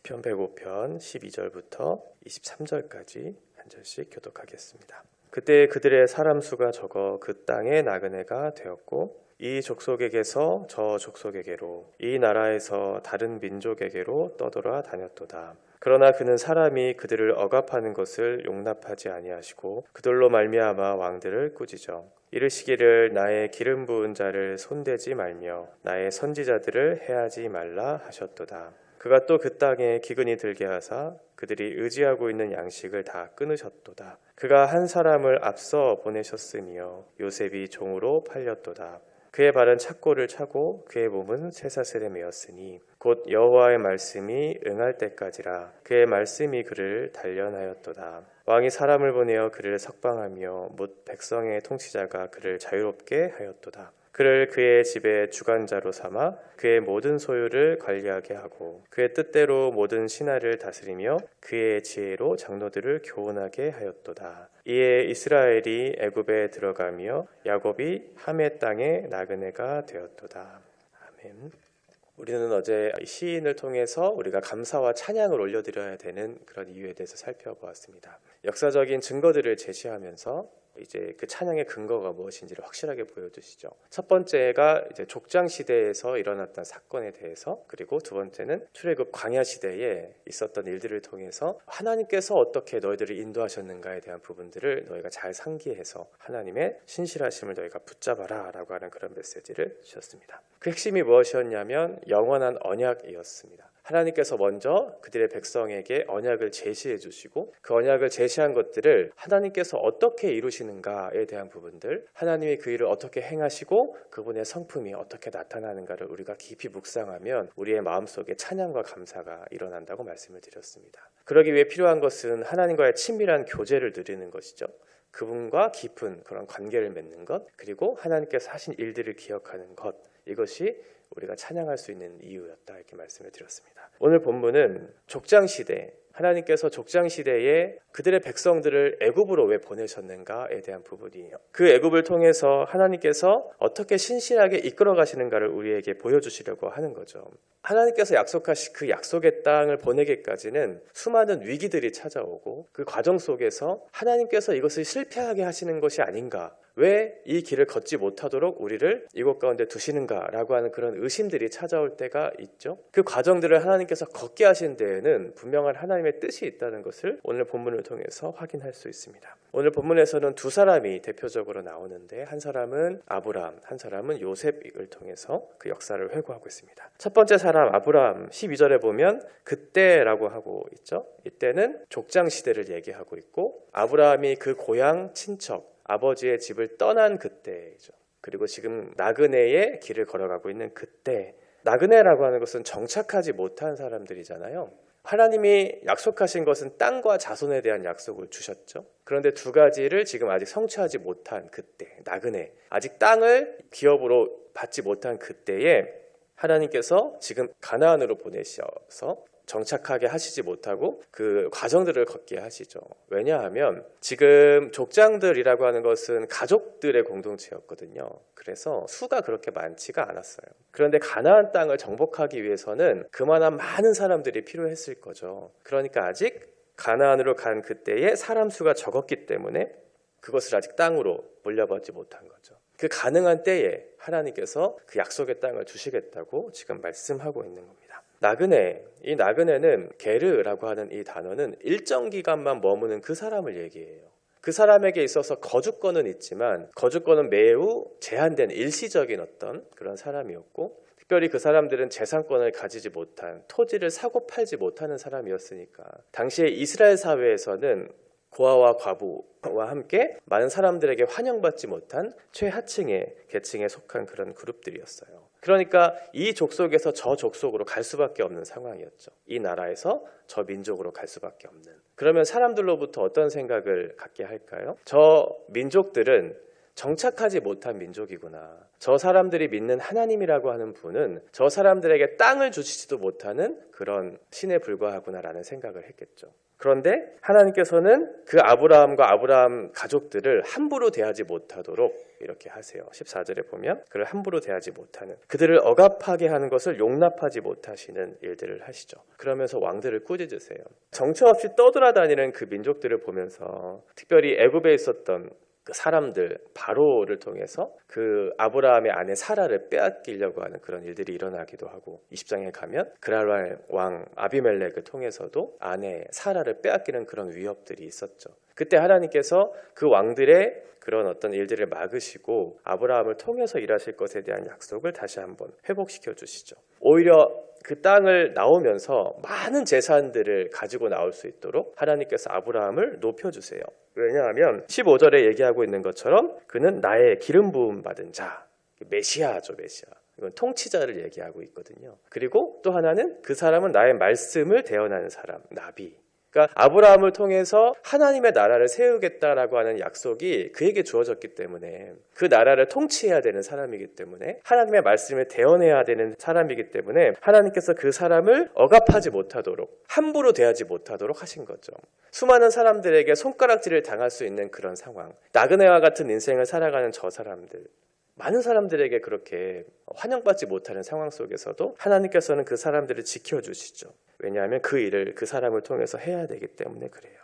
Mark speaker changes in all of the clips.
Speaker 1: 시편 105편 12절부터 23절까지 한 절씩 교독하겠습니다. 그때 그들의 사람 수가 적어 그 땅의 나그네가 되었고 이 족속에게서 저 족속에게로 이 나라에서 다른 민족에게로 떠돌아 다녔도다. 그러나 그는 사람이 그들을 억압하는 것을 용납하지 아니하시고 그들로 말미암아 왕들을 꾸짖어 이르시기를 나의 기름 부은 자를 손대지 말며 나의 선지자들을 해하지 말라 하셨도다. 그가 또 그 땅에 기근이 들게 하사 그들이 의지하고 있는 양식을 다 끊으셨도다. 그가 한 사람을 앞서 보내셨으며 요셉이 종으로 팔렸도다. 그의 발은 착고를 차고 그의 몸은 쇠사슬에 매었으니 곧 여호와의 말씀이 응할 때까지라. 그의 말씀이 그를 단련하였도다. 왕이 사람을 보내어 그를 석방하며 뭇 백성의 통치자가 그를 자유롭게 하였도다. 그를 그의 집의 주관자로 삼아 그의 모든 소유를 관리하게 하고 그의 뜻대로 모든 신하를 다스리며 그의 지혜로 장로들을 교훈하게 하였도다. 이에 이스라엘이 애굽에 들어가며 야곱이 함의 땅에 나그네가 되었도다. 아멘. 우리는 어제 시인을 통해서 우리가 감사와 찬양을 올려드려야 되는 그런 이유에 대해서 살펴보았습니다. 역사적인 증거들을 제시하면서 이제 그 찬양의 근거가 무엇인지를 확실하게 보여주시죠. 첫 번째가 이제 족장 시대에서 일어났던 사건에 대해서, 그리고 두 번째는 출애굽 광야 시대에 있었던 일들을 통해서 하나님께서 어떻게 너희들을 인도하셨는가에 대한 부분들을 너희가 잘 상기해서 하나님의 신실하심을 너희가 붙잡아라 라고 하는 그런 메시지를 주셨습니다. 그 핵심이 무엇이었냐면 영원한 언약이었습니다. 하나님께서 먼저 그들의 백성에게 언약을 제시해 주시고 그 언약을 제시한 것들을 하나님께서 어떻게 이루시는가에 대한 부분들, 하나님이 그 일을 어떻게 행하시고 그분의 성품이 어떻게 나타나는가를 우리가 깊이 묵상하면 우리의 마음속에 찬양과 감사가 일어난다고 말씀을 드렸습니다. 그러기 위해 필요한 것은 하나님과의 친밀한 교제를 누리는 것이죠. 그분과 깊은 그런 관계를 맺는 것, 그리고 하나님께서 하신 일들을 기억하는 것, 이것이 우리가 찬양할 수 있는 이유였다 이렇게 말씀을 드렸습니다. 오늘 본문은 족장시대, 하나님께서 족장시대에 그들의 백성들을 애굽으로 왜 보내셨는가에 대한 부분이에요. 그 애굽을 통해서 하나님께서 어떻게 신실하게 이끌어 가시는가를 우리에게 보여주시려고 하는 거죠. 하나님께서 약속하신 그 약속의 땅을 보내기까지는 수많은 위기들이 찾아오고 그 과정 속에서 하나님께서 이것을 실패하게 하시는 것이 아닌가, 왜 이 길을 걷지 못하도록 우리를 이곳 가운데 두시는가라고 하는 그런 의심들이 찾아올 때가 있죠. 그 과정들을 하나님께서 걷게 하신 데에는 분명한 하나님의 뜻이 있다는 것을 오늘 본문을 통해서 확인할 수 있습니다. 오늘 본문에서는 두 사람이 대표적으로 나오는데 한 사람은 아브라함, 한 사람은 요셉을 통해서 그 역사를 회고하고 있습니다. 첫 번째 사람 아브라함 12절에 보면 그때라고 하고 있죠. 이때는 족장 시대를 얘기하고 있고 아브라함이 그 고향 친척 아버지의 집을 떠난 그때죠. 그리고 지금 나그네의 길을 걸어가고 있는 그때, 나그네라고 하는 것은 정착하지 못한 사람들이잖아요. 하나님이 약속하신 것은 땅과 자손에 대한 약속을 주셨죠. 그런데 두 가지를 지금 아직 성취하지 못한 그때, 나그네, 아직 땅을 기업으로 받지 못한 그때에 하나님께서 지금 가나안으로 보내셔서 정착하게 하시지 못하고 그 과정들을 걷게 하시죠. 왜냐하면 지금 족장들이라고 하는 것은 가족들의 공동체였거든요. 그래서 수가 그렇게 많지가 않았어요. 그런데 가나안 땅을 정복하기 위해서는 그만한 많은 사람들이 필요했을 거죠. 그러니까 아직 가나안으로 간 그때에 사람 수가 적었기 때문에 그것을 아직 땅으로 물려받지 못한 거죠. 그 가능한 때에 하나님께서 그 약속의 땅을 주시겠다고 지금 말씀하고 있는 겁니다. 나그네, 이 나그네는 게르라고 하는 이 단어는 일정 기간만 머무는 그 사람을 얘기해요. 그 사람에게 있어서 거주권은 있지만 거주권은 매우 제한된 일시적인 어떤 그런 사람이었고, 특별히 그 사람들은 재산권을 가지지 못한, 토지를 사고 팔지 못하는 사람이었으니까 당시에 이스라엘 사회에서는 고아와 과부와 함께 많은 사람들에게 환영받지 못한 최하층의 계층에 속한 그런 그룹들이었어요. 그러니까 이 족속에서 저 족속으로 갈 수밖에 없는 상황이었죠. 이 나라에서 저 민족으로 갈 수밖에 없는. 그러면 사람들로부터 어떤 생각을 갖게 할까요? 저 민족들은 정착하지 못한 민족이구나. 저 사람들이 믿는 하나님이라고 하는 분은 저 사람들에게 땅을 주시지도 못하는 그런 신에 불과하구나라는 생각을 했겠죠. 그런데 하나님께서는 그 아브라함과 아브라함 가족들을 함부로 대하지 못하도록 이렇게 하세요. 14절에 보면 그를 함부로 대하지 못하는, 그들을 억압하게 하는 것을 용납하지 못하시는 일들을 하시죠. 그러면서 왕들을 꾸짖으세요. 정처 없이 떠돌아다니는 그 민족들을 보면서 특별히 애굽에 있었던 그 사람들, 바로를 통해서 그 아브라함의 아내 사라를 빼앗기려고 하는 그런 일들이 일어나기도 하고, 20장에 가면 그랄 왕 아비멜렉을 통해서도 아내 사라를 빼앗기는 그런 위협들이 있었죠. 그때 하나님께서 그 왕들의 그런 어떤 일들을 막으시고 아브라함을 통해서 일하실 것에 대한 약속을 다시 한번 회복시켜 주시죠. 오히려 그 땅을 나오면서 많은 재산들을 가지고 나올 수 있도록 하나님께서 아브라함을 높여주세요. 왜냐하면 15절에 얘기하고 있는 것처럼 그는 나의 기름 부음 받은 자, 메시아죠, 메시아. 이건 통치자를 얘기하고 있거든요. 그리고 또 하나는 그 사람은 나의 말씀을 대언하는 사람, 나비. 그러니까 아브라함을 통해서 하나님의 나라를 세우겠다라고 하는 약속이 그에게 주어졌기 때문에, 그 나라를 통치해야 되는 사람이기 때문에, 하나님의 말씀을 대언해야 되는 사람이기 때문에 하나님께서 그 사람을 억압하지 못하도록, 함부로 대하지 못하도록 하신 거죠. 수많은 사람들에게 손가락질을 당할 수 있는 그런 상황, 나그네와 같은 인생을 살아가는 저 사람들, 많은 사람들에게 그렇게 환영받지 못하는 상황 속에서도 하나님께서는 그 사람들을 지켜주시죠. 왜냐하면 그 일을 그 사람을 통해서 해야 되기 때문에 그래요.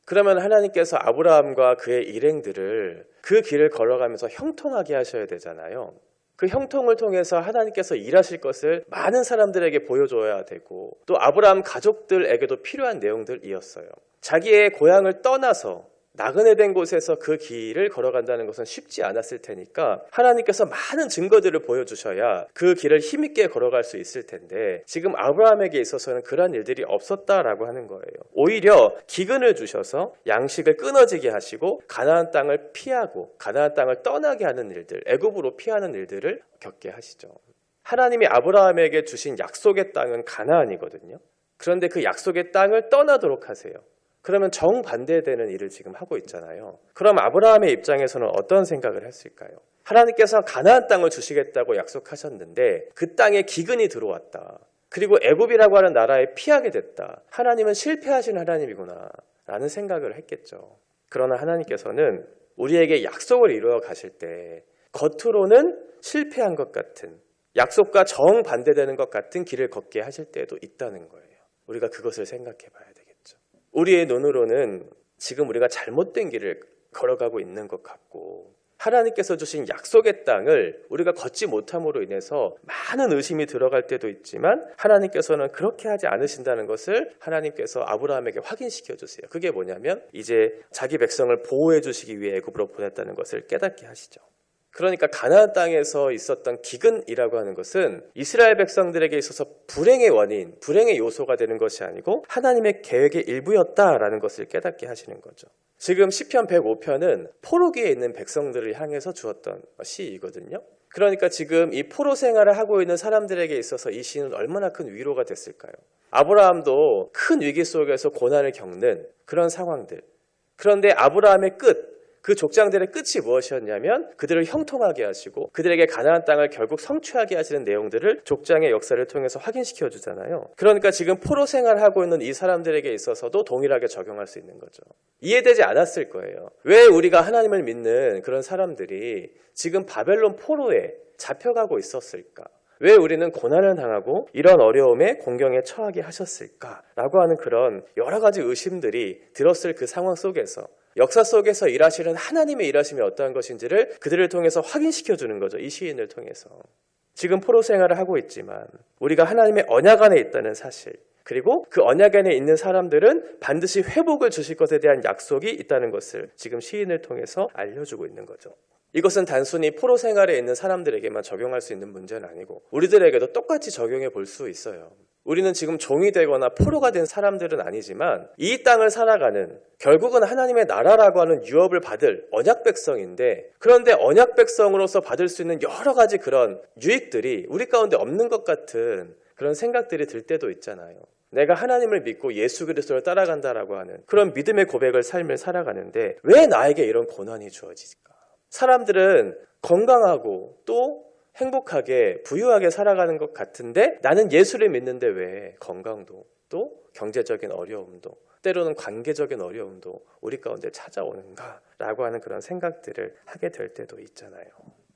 Speaker 1: 그러면 하나님께서 아브라함과 그의 일행들을 그 길을 걸어가면서 형통하게 하셔야 되잖아요. 그 형통을 통해서 하나님께서 일하실 것을 많은 사람들에게 보여줘야 되고, 또 아브라함 가족들에게도 필요한 내용들이었어요. 자기의 고향을 떠나서 나그네 된 곳에서 그 길을 걸어간다는 것은 쉽지 않았을 테니까 하나님께서 많은 증거들을 보여주셔야 그 길을 힘있게 걸어갈 수 있을 텐데, 지금 아브라함에게 있어서는 그런 일들이 없었다라고 하는 거예요. 오히려 기근을 주셔서 양식을 끊어지게 하시고 가나안 땅을 피하고 가나안 땅을 떠나게 하는 일들, 애굽으로 피하는 일들을 겪게 하시죠. 하나님이 아브라함에게 주신 약속의 땅은 가나안이거든요. 그런데 그 약속의 땅을 떠나도록 하세요. 그러면 정반대되는 일을 지금 하고 있잖아요. 그럼 아브라함의 입장에서는 어떤 생각을 했을까요? 하나님께서 가나안 땅을 주시겠다고 약속하셨는데 그 땅에 기근이 들어왔다. 그리고 애굽이라고 하는 나라에 피하게 됐다. 하나님은 실패하신 하나님이구나 라는 생각을 했겠죠. 그러나 하나님께서는 우리에게 약속을 이루어 가실 때 겉으로는 실패한 것 같은, 약속과 정반대되는 것 같은 길을 걷게 하실 때도 있다는 거예요. 우리가 그것을 생각해 봐야 되겠죠. 우리의 눈으로는 지금 우리가 잘못된 길을 걸어가고 있는 것 같고, 하나님께서 주신 약속의 땅을 우리가 걷지 못함으로 인해서 많은 의심이 들어갈 때도 있지만, 하나님께서는 그렇게 하지 않으신다는 것을 하나님께서 아브라함에게 확인시켜 주세요. 그게 뭐냐면 이제 자기 백성을 보호해 주시기 위해 애굽으로 보냈다는 것을 깨닫게 하시죠. 그러니까 가나안 땅에서 있었던 기근이라고 하는 것은 이스라엘 백성들에게 있어서 불행의 원인, 불행의 요소가 되는 것이 아니고 하나님의 계획의 일부였다라는 것을 깨닫게 하시는 거죠. 지금 시편 105편은 포로기에 있는 백성들을 향해서 주었던 시이거든요. 그러니까 지금 이 포로 생활을 하고 있는 사람들에게 있어서 이 시는 얼마나 큰 위로가 됐을까요? 아브라함도 큰 위기 속에서 고난을 겪는 그런 상황들. 그런데 아브라함의 끝, 그 족장들의 끝이 무엇이었냐면 그들을 형통하게 하시고 그들에게 가나안 땅을 결국 성취하게 하시는 내용들을 족장의 역사를 통해서 확인시켜 주잖아요. 그러니까 지금 포로 생활하고 있는 이 사람들에게 있어서도 동일하게 적용할 수 있는 거죠. 이해되지 않았을 거예요. 왜 우리가 하나님을 믿는 그런 사람들이 지금 바벨론 포로에 잡혀가고 있었을까? 왜 우리는 고난을 당하고 이런 어려움에 공경에 처하게 하셨을까라고 하는 그런 여러 가지 의심들이 들었을 그 상황 속에서 역사 속에서 일하시는 하나님의 일하심이 어떠한 것인지를 그들을 통해서 확인시켜 주는 거죠. 이 시인을 통해서. 지금 포로 생활을 하고 있지만 우리가 하나님의 언약 안에 있다는 사실, 그리고 그 언약 안에 있는 사람들은 반드시 회복을 주실 것에 대한 약속이 있다는 것을 지금 시인을 통해서 알려주고 있는 거죠. 이것은 단순히 포로 생활에 있는 사람들에게만 적용할 수 있는 문제는 아니고 우리들에게도 똑같이 적용해 볼 수 있어요. 우리는 지금 종이 되거나 포로가 된 사람들은 아니지만 이 땅을 살아가는, 결국은 하나님의 나라라고 하는 유업을 받을 언약 백성인데, 그런데 언약 백성으로서 받을 수 있는 여러 가지 그런 유익들이 우리 가운데 없는 것 같은 그런 생각들이 들 때도 있잖아요. 내가 하나님을 믿고 예수 그리스도를 따라간다라고 하는 그런 믿음의 고백을 삶을 살아가는데 왜 나에게 이런 고난이 주어질까? 사람들은 건강하고 또 행복하게 부유하게 살아가는 것 같은데 나는 예수를 믿는데 왜 건강도 또 경제적인 어려움도 때로는 관계적인 어려움도 우리 가운데 찾아오는가라고 하는 그런 생각들을 하게 될 때도 있잖아요.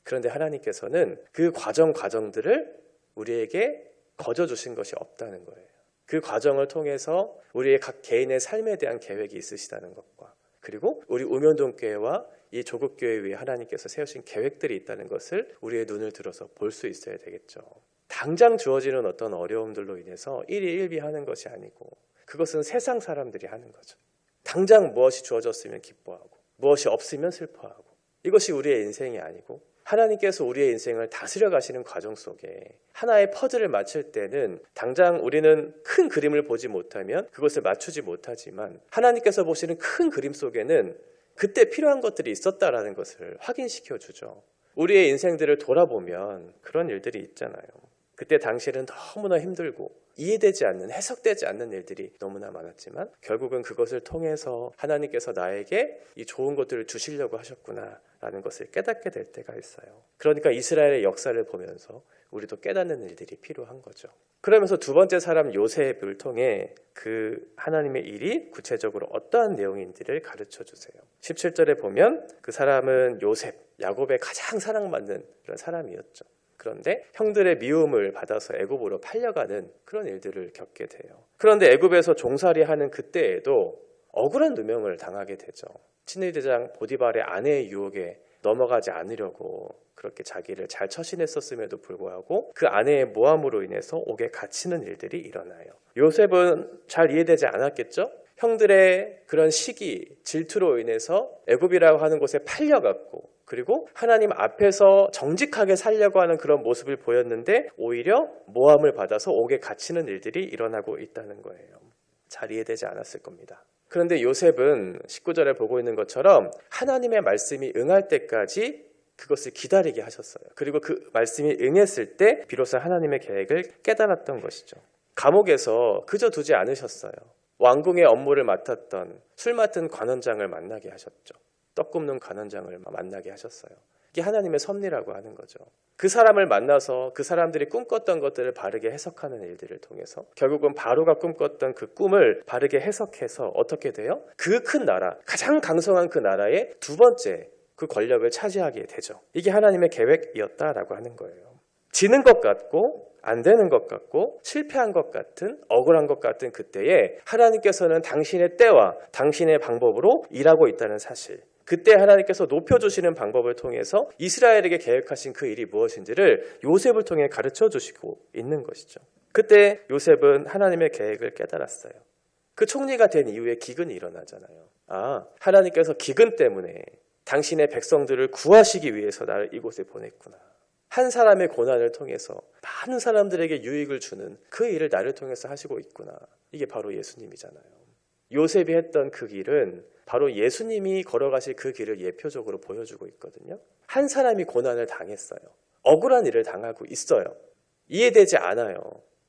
Speaker 1: 그런데 하나님께서는 그 과정들을 우리에게 거저주신 것이 없다는 거예요. 그 과정을 통해서 우리의 각 개인의 삶에 대한 계획이 있으시다는 것과 그리고 우리 우면동교회와 이 조국교회 위에 하나님께서 세우신 계획들이 있다는 것을 우리의 눈을 들어서 볼 수 있어야 되겠죠. 당장 주어지는 어떤 어려움들로 인해서 일희일비하는 것이 아니고 그것은 세상 사람들이 하는 거죠. 당장 무엇이 주어졌으면 기뻐하고 무엇이 없으면 슬퍼하고 이것이 우리의 인생이 아니고 하나님께서 우리의 인생을 다스려 가시는 과정 속에 하나의 퍼즐을 맞출 때는 당장 우리는 큰 그림을 보지 못하면 그것을 맞추지 못하지만 하나님께서 보시는 큰 그림 속에는 그때 필요한 것들이 있었다라는 것을 확인시켜 주죠. 우리의 인생들을 돌아보면 그런 일들이 있잖아요. 그때 당시에는 너무나 힘들고 이해되지 않는, 해석되지 않는 일들이 너무나 많았지만 결국은 그것을 통해서 하나님께서 나에게 이 좋은 것들을 주시려고 하셨구나라는 것을 깨닫게 될 때가 있어요. 그러니까 이스라엘의 역사를 보면서 우리도 깨닫는 일들이 필요한 거죠. 그러면서 두 번째 사람 요셉을 통해 그 하나님의 일이 구체적으로 어떠한 내용인지를 가르쳐 주세요. 17절에 보면 그 사람은 요셉, 야곱의 가장 사랑받는 그런 사람이었죠. 그런데 형들의 미움을 받아서 애굽으로 팔려가는 그런 일들을 겪게 돼요. 그런데 애굽에서 종살이하는 그때에도 억울한 누명을 당하게 되죠. 친위대장 보디발의 아내의 유혹에 넘어가지 않으려고 그렇게 자기를 잘 처신했었음에도 불구하고 그 아내의 모함으로 인해서 옥에 갇히는 일들이 일어나요. 요셉은 잘 이해되지 않았겠죠? 형들의 그런 시기, 질투로 인해서 애굽이라고 하는 곳에 팔려갔고 그리고 하나님 앞에서 정직하게 살려고 하는 그런 모습을 보였는데 오히려 모함을 받아서 옥에 갇히는 일들이 일어나고 있다는 거예요. 잘 이해되지 않았을 겁니다. 그런데 요셉은 19절에 보고 있는 것처럼 하나님의 말씀이 응할 때까지 그것을 기다리게 하셨어요. 그리고 그 말씀이 응했을 때 비로소 하나님의 계획을 깨달았던 것이죠. 감옥에서 그저 두지 않으셨어요. 왕궁의 업무를 맡았던 술 맡은 관원장을 만나게 하셨죠. 떡 굽는 관원장을 만나게 하셨어요. 이게 하나님의 섭리라고 하는 거죠. 그 사람을 만나서 그 사람들이 꿈꿨던 것들을 바르게 해석하는 일들을 통해서 결국은 바로가 꿈꿨던 그 꿈을 바르게 해석해서 어떻게 돼요? 그 큰 나라, 가장 강성한 그 나라의 두 번째 그 권력을 차지하게 되죠. 이게 하나님의 계획이었다라고 하는 거예요. 지는 것 같고 안 되는 것 같고 실패한 것 같은 억울한 것 같은 그때에 하나님께서는 당신의 때와 당신의 방법으로 일하고 있다는 사실, 그때 하나님께서 높여주시는 방법을 통해서 이스라엘에게 계획하신 그 일이 무엇인지를 요셉을 통해 가르쳐 주시고 있는 것이죠. 그때 요셉은 하나님의 계획을 깨달았어요. 그 총리가 된 이후에 기근이 일어나잖아요. 하나님께서 기근 때문에 당신의 백성들을 구하시기 위해서 나를 이곳에 보냈구나. 한 사람의 고난을 통해서 많은 사람들에게 유익을 주는 그 일을 나를 통해서 하시고 있구나. 이게 바로 예수님이잖아요. 요셉이 했던 그 길은 바로 예수님이 걸어가실 그 길을 예표적으로 보여주고 있거든요. 한 사람이 고난을 당했어요. 억울한 일을 당하고 있어요. 이해되지 않아요.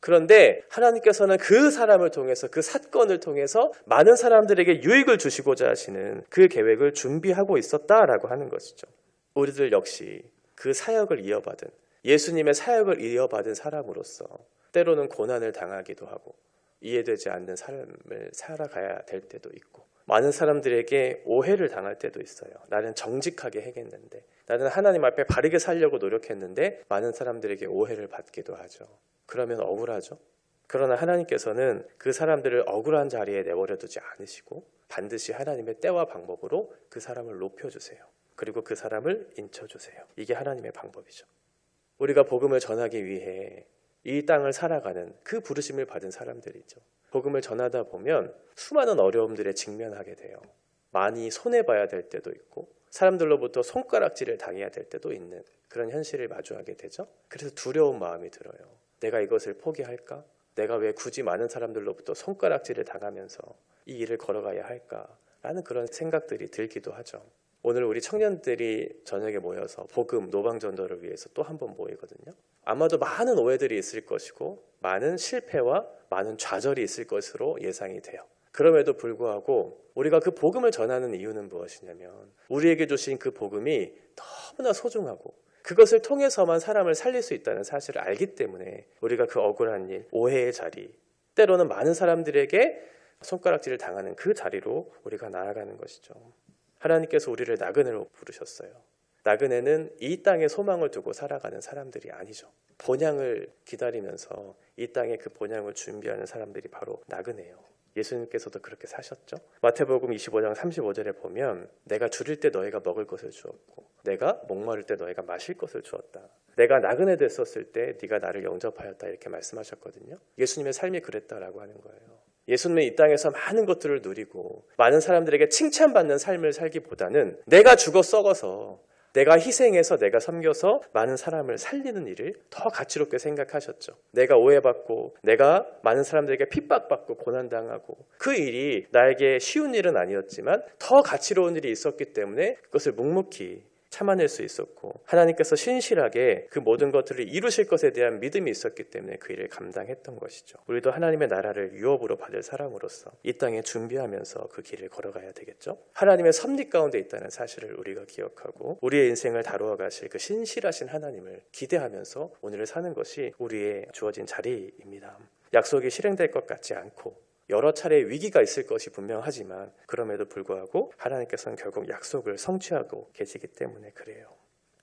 Speaker 1: 그런데 하나님께서는 그 사람을 통해서, 그 사건을 통해서 많은 사람들에게 유익을 주시고자 하시는 그 계획을 준비하고 있었다라고 하는 것이죠. 우리들 역시 그 사역을 이어받은, 예수님의 사역을 이어받은 사람으로서 때로는 고난을 당하기도 하고 이해되지 않는 삶을 살아가야 될 때도 있고 많은 사람들에게 오해를 당할 때도 있어요. 나는 정직하게 행했는데, 나는 하나님 앞에 바르게 살려고 노력했는데 많은 사람들에게 오해를 받기도 하죠. 그러면 억울하죠. 그러나 하나님께서는 그 사람들을 억울한 자리에 내버려 두지 않으시고 반드시 하나님의 때와 방법으로 그 사람을 높여주세요. 그리고 그 사람을 인쳐주세요. 이게 하나님의 방법이죠. 우리가 복음을 전하기 위해 이 땅을 살아가는 그 부르심을 받은 사람들이죠. 복음을 전하다 보면 수많은 어려움들에 직면하게 돼요. 많이 손해봐야 될 때도 있고 사람들로부터 손가락질을 당해야 될 때도 있는 그런 현실을 마주하게 되죠. 그래서 두려운 마음이 들어요. 내가 이것을 포기할까? 내가 왜 굳이 많은 사람들로부터 손가락질을 당하면서 이 일을 걸어가야 할까라는 그런 생각들이 들기도 하죠. 오늘 우리 청년들이 저녁에 모여서 복음 노방전도를 위해서 또 한 번 모이거든요. 아마도 많은 오해들이 있을 것이고 많은 실패와 많은 좌절이 있을 것으로 예상이 돼요. 그럼에도 불구하고 우리가 그 복음을 전하는 이유는 무엇이냐면 우리에게 주신 그 복음이 너무나 소중하고 그것을 통해서만 사람을 살릴 수 있다는 사실을 알기 때문에 우리가 그 억울한 일, 오해의 자리, 때로는 많은 사람들에게 손가락질을 당하는 그 자리로 우리가 나아가는 것이죠. 하나님께서 우리를 나그네로 부르셨어요. 나그네는 이 땅에 소망을 두고 살아가는 사람들이 아니죠. 본향을 기다리면서 이 땅에 그 본향을 준비하는 사람들이 바로 나그네예요. 예수님께서도 그렇게 사셨죠. 마태복음 25장 35절에 보면 내가 줄일 때 너희가 먹을 것을 주었고 내가 목마를 때 너희가 마실 것을 주었다. 내가 나그네 됐었을 때 네가 나를 영접하였다 이렇게 말씀하셨거든요. 예수님의 삶이 그랬다라고 하는 거예요. 예수님은 이 땅에서 많은 것들을 누리고 많은 사람들에게 칭찬받는 삶을 살기보다는 내가 죽어 썩어서 내가 희생해서 내가 섬겨서 많은 사람을 살리는 일을 더 가치롭게 생각하셨죠. 내가 오해받고 내가 많은 사람들에게 핍박받고 고난당하고 그 일이 나에게 쉬운 일은 아니었지만 더 가치로운 일이 있었기 때문에 그것을 묵묵히 참아낼 수 있었고 하나님께서 신실하게 그 모든 것들을 이루실 것에 대한 믿음이 있었기 때문에 그 일을 감당했던 것이죠. 우리도 하나님의 나라를 유업으로 받을 사람으로서 이 땅에 준비하면서 그 길을 걸어가야 되겠죠. 하나님의 섭리 가운데 있다는 사실을 우리가 기억하고 우리의 인생을 다루어 가실 그 신실하신 하나님을 기대하면서 오늘을 사는 것이 우리의 주어진 자리입니다. 약속이 실행될 것 같지 않고 여러 차례 위기가 있을 것이 분명하지만 그럼에도 불구하고 하나님께서는 결국 약속을 성취하고 계시기 때문에 그래요.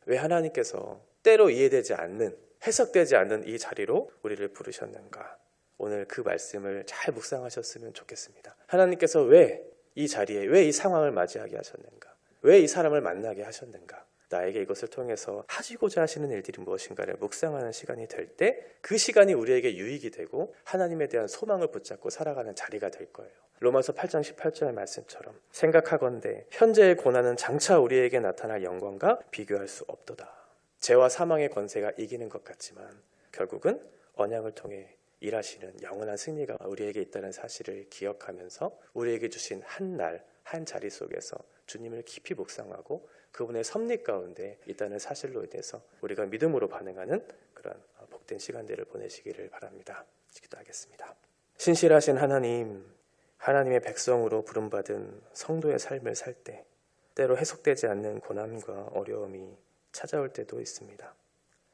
Speaker 1: 왜 하나님께서 때로 이해되지 않는, 해석되지 않는 이 자리로 우리를 부르셨는가? 오늘 그 말씀을 잘 묵상하셨으면 좋겠습니다. 하나님께서 왜 이 자리에, 왜 이 상황을 맞이하게 하셨는가? 왜 이 사람을 만나게 하셨는가? 나에게 이것을 통해서 하시고자 하시는 일들이 무엇인가를 묵상하는 시간이 될 때 그 시간이 우리에게 유익이 되고 하나님에 대한 소망을 붙잡고 살아가는 자리가 될 거예요. 로마서 8장 18절의 말씀처럼 생각하건대 현재의 고난은 장차 우리에게 나타날 영광과 비교할 수 없도다. 죄와 사망의 권세가 이기는 것 같지만 결국은 언약을 통해 일하시는 영원한 승리가 우리에게 있다는 사실을 기억하면서 우리에게 주신 한 날, 한 자리 속에서 주님을 깊이 묵상하고 그분의 섭리 가운데 있다는 사실로 인해서 우리가 믿음으로 반응하는 그런 복된 시간들을 보내시기를 바랍니다. 기도하겠습니다. 신실하신 하나님, 하나님의 백성으로 부름받은 성도의 삶을 살 때 때로 해석되지 않는 고난과 어려움이 찾아올 때도 있습니다.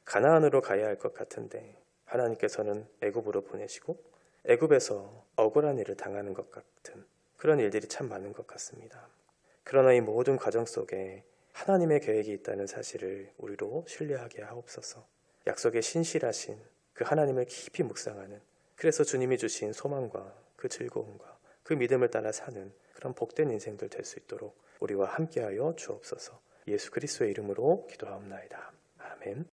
Speaker 1: 가나안으로 가야 할 것 같은데 하나님께서는 애굽으로 보내시고 애굽에서 억울한 일을 당하는 것 같은 그런 일들이 참 많은 것 같습니다. 그러나 이 모든 과정 속에 하나님의 계획이 있다는 사실을 우리로 신뢰하게 하옵소서. 약속에 신실하신 그 하나님을 깊이 묵상하는, 그래서 주님이 주신 소망과 그 즐거움과 그 믿음을 따라 사는 그런 복된 인생들 될 수 있도록 우리와 함께하여 주옵소서. 예수 그리스도의 이름으로 기도하옵나이다. 아멘.